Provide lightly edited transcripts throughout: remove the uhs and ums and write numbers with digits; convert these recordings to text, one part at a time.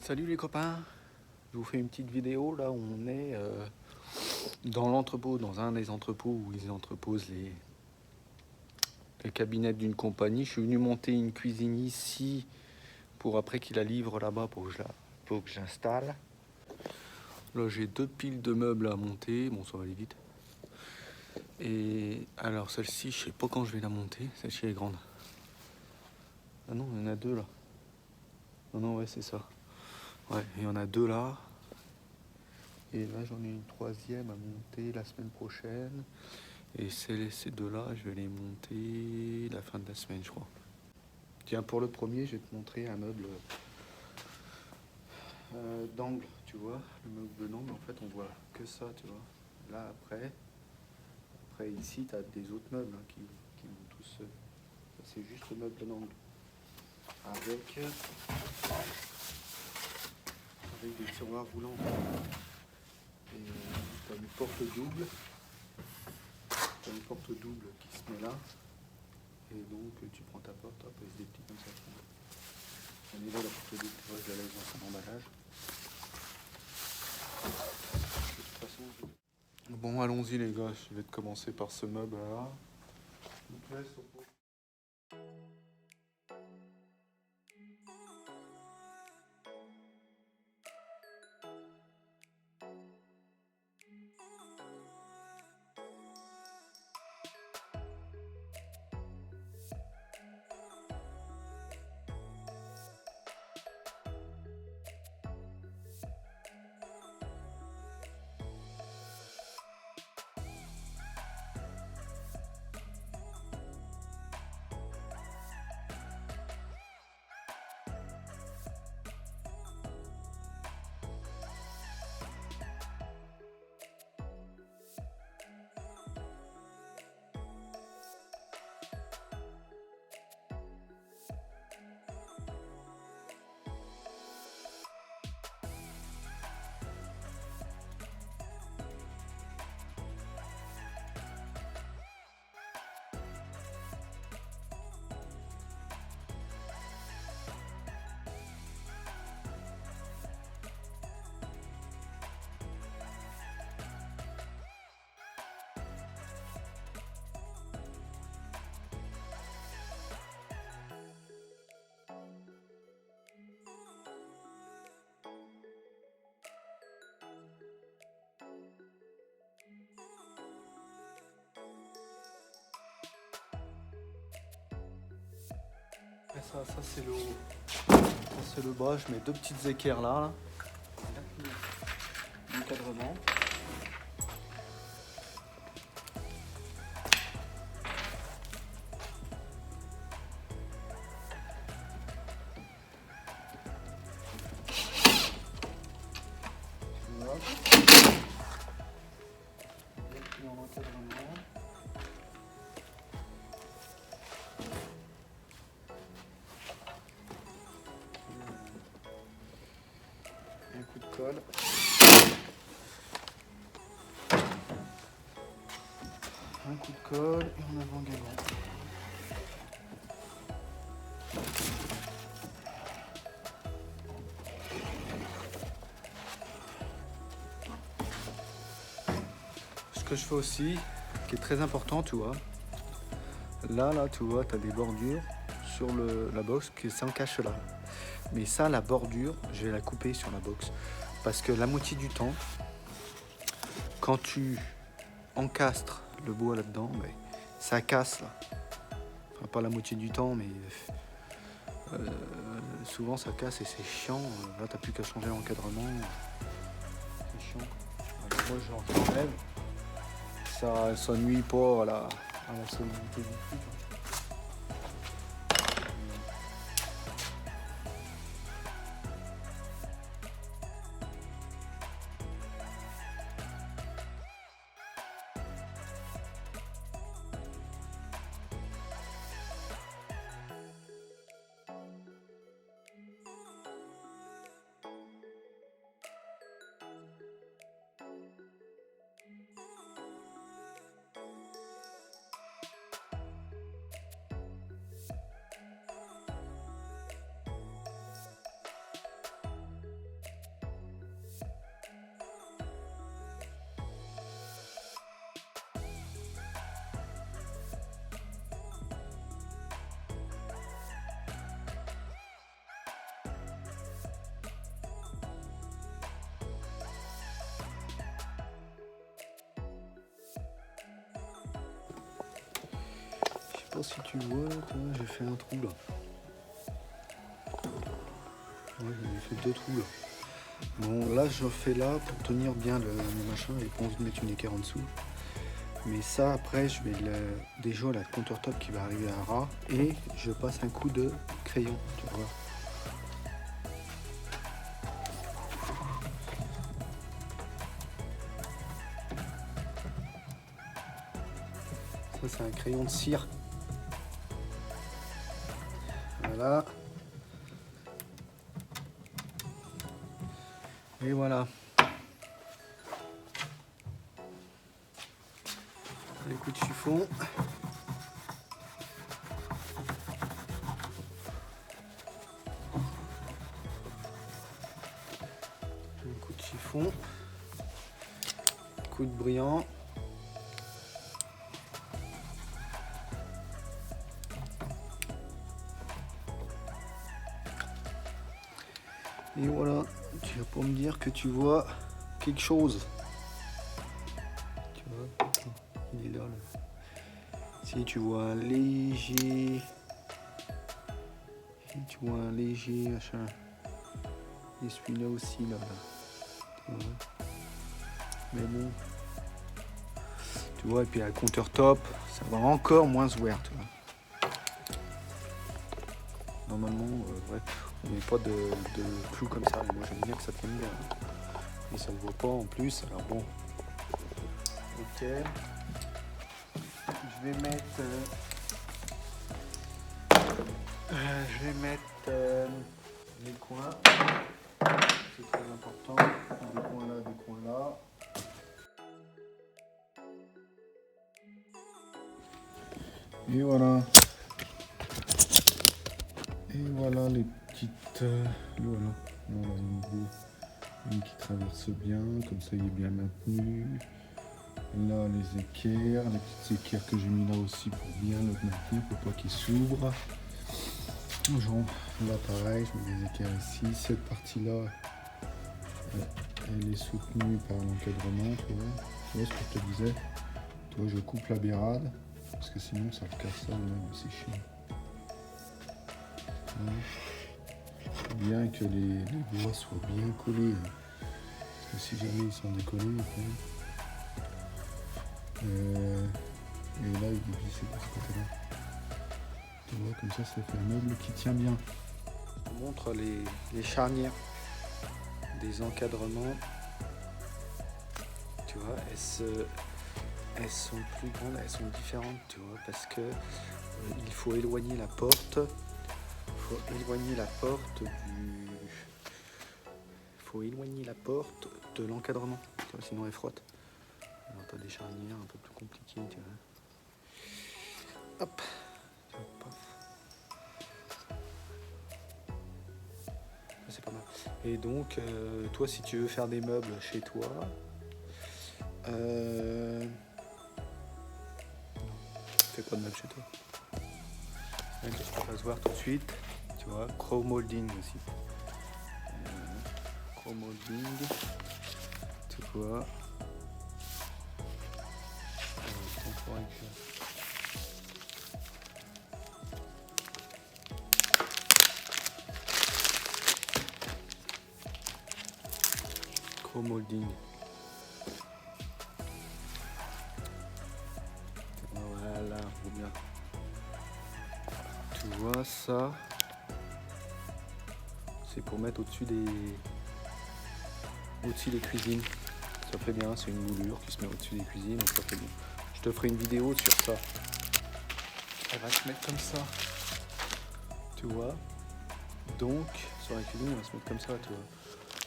Salut les copains, je vous fais une petite vidéo. Là on est dans l'entrepôt, dans un des entrepôts où ils entreposent les cabinets d'une compagnie. Je suis venu monter une cuisine ici pour après qu'ils la livrent là-bas pour que je l'installe. Là j'ai 2 piles de meubles à monter, bon ça va aller vite. Et alors celle-ci, je sais pas quand je vais la monter, celle-ci est grande. Ah non, il y en a 2 là. Non, ouais c'est ça. Ouais, il y en a 2 là. Et là j'en ai une 3e à monter la semaine prochaine. Et ces 2 là, je vais les monter la fin de la semaine, je crois. Tiens, pour le premier, je vais te montrer un meuble d'angle, tu vois. Le meuble d'angle, en fait, on voit que ça, tu vois. Là, après ici, tu as des autres meubles qui vont tous. Ça, c'est juste le meuble d'angle. Avec des tiroirs roulants. Et tu as une porte double. Tu as une porte double qui se met là. Et donc, tu prends ta porte, après, c'est des petits comme ça. On est là, la porte double, tu vois, je la laisse dans son emballage. De toute façon, bon, allons-y les gars, je vais commencer par ce meuble là. Et ça c'est le haut. Ça c'est le bas, je mets 2 petites équerres là. L'encadrement. Un coup de colle. Un coup de colle et en avant gagnant. Ce que je fais aussi, qui est très important, tu vois. Là, tu vois, tu as des bordures sur la box qui s'encachent là. Mais ça, la bordure, je vais la couper sur la box. Parce que la moitié du temps, quand tu encastres le bois là-dedans, ben, ça casse là. Enfin, pas la moitié du temps, mais souvent ça casse et c'est chiant. Là, t'as plus qu'à changer l'encadrement. C'est chiant. Alors, moi, j'enlève. Ça nuit pas à la solidité du truc. pas si tu vois, j'ai fait un trou là. Ouais, j'ai fait 2 trous là. Bon, là je fais là pour tenir bien le machin et pas envie de mettre une équerre en dessous. Mais ça après je vais déjà la countertop qui va arriver à ras et je passe un coup de crayon, tu vois. Ça c'est un crayon de cire. Voilà. Et voilà. Les coups de chiffon. Un coup de chiffon. Coup de brillant. Et voilà, tu vas pas me dire que tu vois quelque chose. Tu vois, il est là. Si tu vois un léger, machin. Et celui-là aussi là. Tu vois. Mais bon, tu vois, et puis la countertop, ça va encore moins se voir, tu vois. Normalement, ouais, on met pas de clous comme ça. Moi j'aime bien que ça tienne bien. Mais ça ne vaut pas en plus, alors bon. Ok. Je vais mettre les coins. C'est très important. Des coins là, des coins là. Et voilà. Et voilà les petites. Voilà. Voilà une qui traverse bien, comme ça il est bien maintenu. Là les équerres, les petites équerres que j'ai mis là aussi pour bien le maintenir, pour pas qu'il s'ouvre. Genre, là pareil, je mets des équerres ici. Cette partie là, elle est soutenue par l'encadrement, tu vois. Tu vois ce que je te disais. Tu vois, je coupe la bérade, parce que sinon ça le casse ça, même, c'est chiant. Bien que les bois soient bien collés. Parce que si jamais ils sont décollés, et là il est vissé de ce côté-là. Tu vois, comme ça fait un meuble qui tient bien. Je te montre les charnières des encadrements. Tu vois, elles sont plus grandes, elles sont différentes, tu vois, parce que il faut éloigner la porte. Faut éloigner la porte de l'encadrement, sinon elle frotte. Alors t'as des charnières un peu plus compliquées, tu vois. Hop. C'est pas mal. Et donc, toi, si tu veux faire des meubles chez toi, fais pas de meubles chez toi. Ça va se voir tout de suite. Tu vois, chrome molding aussi. Chrome molding. Tu vois. Chrome molding. Voilà, bien. Tu vois ça, c'est pour mettre au-dessus des cuisines. Ça fait bien, c'est une moulure qui se met au-dessus des cuisines, donc ça fait bien. Je te ferai une vidéo sur ça. Elle va se mettre comme ça. Tu vois. Donc, sur la cuisine, elle va se mettre comme ça, tu vois.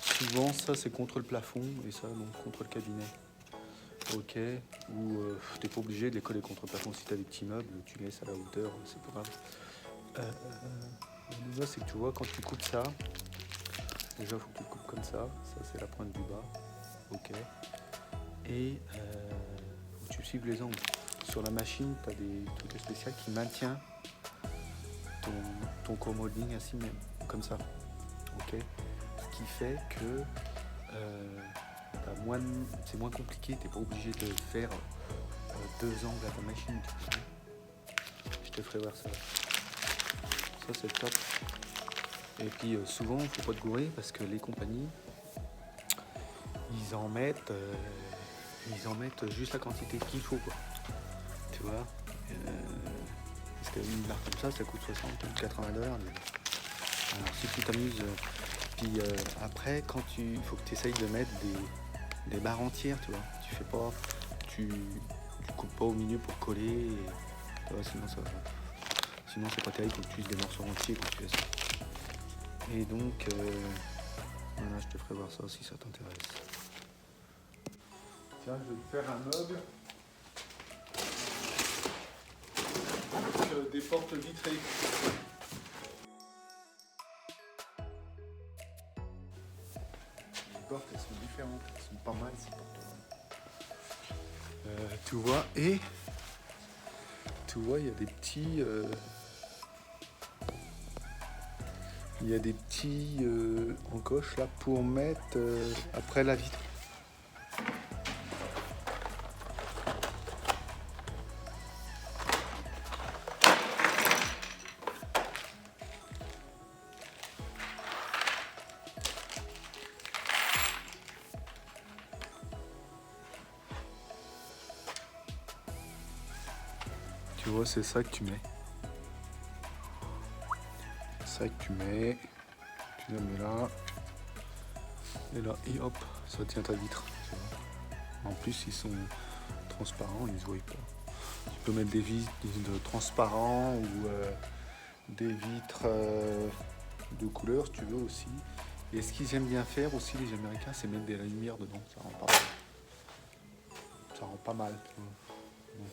Souvent, ça, c'est contre le plafond, et ça, donc, contre le cabinet. Ok. Ou t'es pas obligé de les coller contre le plafond. Si t'as des petits meubles, tu laisses à la hauteur, c'est pas grave. Déjà, c'est que tu vois, quand tu coupes ça, déjà, il faut que tu le coupes comme ça. Ça, c'est la pointe du bas. Ok. Et faut que tu suives les angles. Sur la machine, tu as des trucs spéciaux qui maintiennent ton core molding ainsi même, comme ça. Ok. Ce qui fait que c'est moins compliqué. Tu n'es pas obligé de faire 2 angles à ta machine. Je te ferai voir ça. Ça c'est top. Et puis souvent, il faut pas te gourer parce que les compagnies, ils en mettent juste la quantité qu'il faut, quoi. Tu vois, parce qu'une barre comme ça coûte 60 ou 80 $. Alors si tu t'amuses, puis après, quand il faut que tu essayes de mettre des barres entières, tu vois. Tu fais pas, tu coupes pas au milieu pour coller, tu vois, sinon c'est pas terrible, faut que tu uses des morceaux entiers quand tu fais ça. Et donc, voilà, je te ferai voir ça si ça t'intéresse. Tiens, je vais te faire un meuble avec des portes vitrées. Les portes, elles sont différentes, elles sont pas mal ces portes-là. Tu vois, et tu vois, il y a des petits... il y a des petits encoches là pour mettre après la vitre. Tu vois, c'est ça que tu mets. Ça que tu mets, tu la mets là, et là, et hop, ça tient ta vitre. Tu vois. En plus, ils sont transparents, ils se voient pas. Tu peux mettre des vitres transparents ou des vitres de couleur, si tu veux aussi. Et ce qu'ils aiment bien faire aussi, les Américains, c'est mettre des lumières dedans. Ça rend pas mal. Ça rend pas mal. Tu vois. Ouais.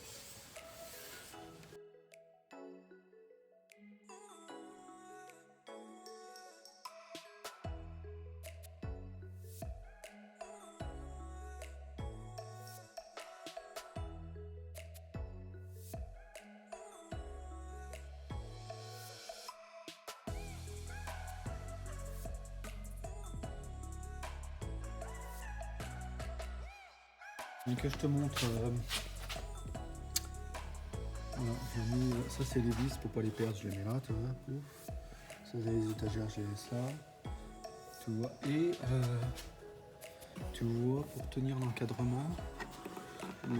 Et que je te montre, voilà, j'ai mis, ça c'est les vis pour pas les perdre, je les mets là, tu vois, ouf. Ça c'est les étagères, je les laisse là, tu vois, et tu vois, pour tenir l'encadrement, là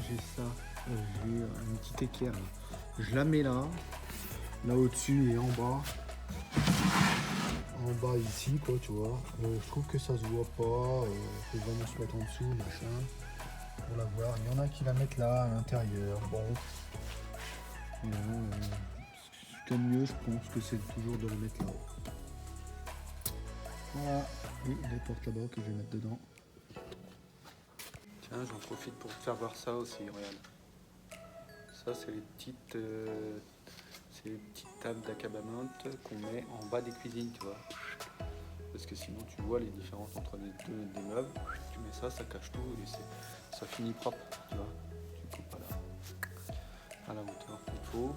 j'ai ça, j'ai une petite équerre, là. Je la mets là au-dessus et en bas ici, quoi, tu vois. Je trouve que ça se voit pas, faut vraiment se mettre en dessous, machin, pour la voir. Il y en a qui la mettent là, à l'intérieur, bon. Ce qu'il y a de mieux, je pense que c'est toujours de la mettre là-haut. Voilà, et les portes là-bas que je vais mettre dedans. Tiens, j'en profite pour te faire voir ça aussi, regarde. Ça, c'est les petites tables d'acabament qu'on met en bas des cuisines, tu vois. Parce que sinon, tu vois les différences entre les deux des meubles. Tu mets ça, ça cache tout et ça finit propre, tu vois. Tu coupes à la hauteur qu'il faut.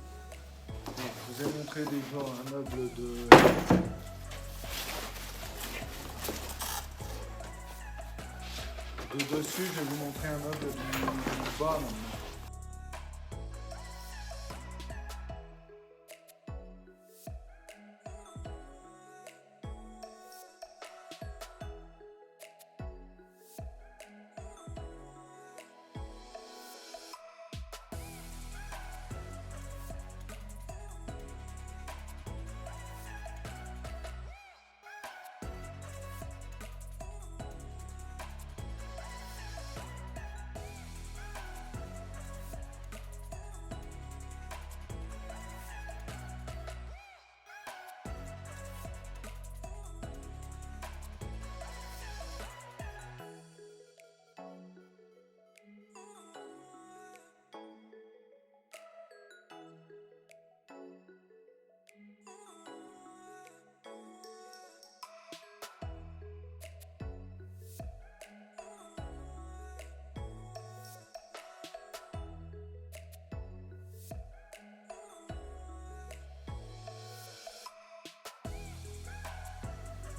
Donc, je vous ai montré déjà un meuble de dessus. Je vais vous montrer un meuble du bas maintenant.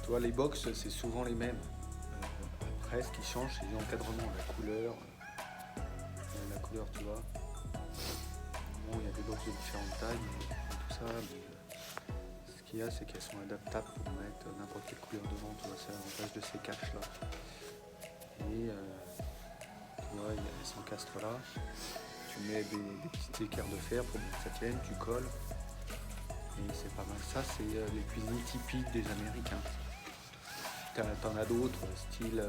Tu vois, les box, c'est souvent les mêmes. Après, ce qui change, c'est l'encadrement, la couleur, tu vois. Bon, il y a des box de différentes tailles, mais tout ça, ce qu'il y a, c'est qu'elles sont adaptables pour mettre n'importe quelle couleur devant. Tu vois, c'est l'avantage de ces caches là. Et tu vois, il y a ces encastres là. Tu mets des petites équerres de fer pour que ça tienne, tu colles. Et c'est pas mal. Ça, c'est les cuisines typiques des Américains. T'en as d'autres, style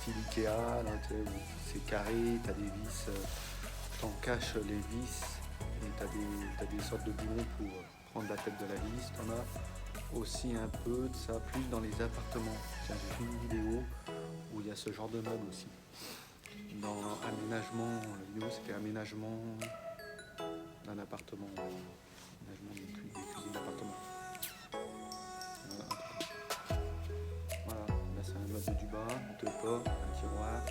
Ikea, là, où c'est carré, t'as des vis, t'en caches les vis et t'as des sortes de boulons pour prendre la tête de la vis. T'en as aussi un peu de ça, plus dans les appartements. Tiens, j'ai fait une vidéo où il y a ce genre de meuble aussi. Dans aménagement, la vidéo c'était aménagement d'un appartement, aménagement des cuisines d'appartement. Voilà, là c'est un meuble du bas, deux portes, un tiroir.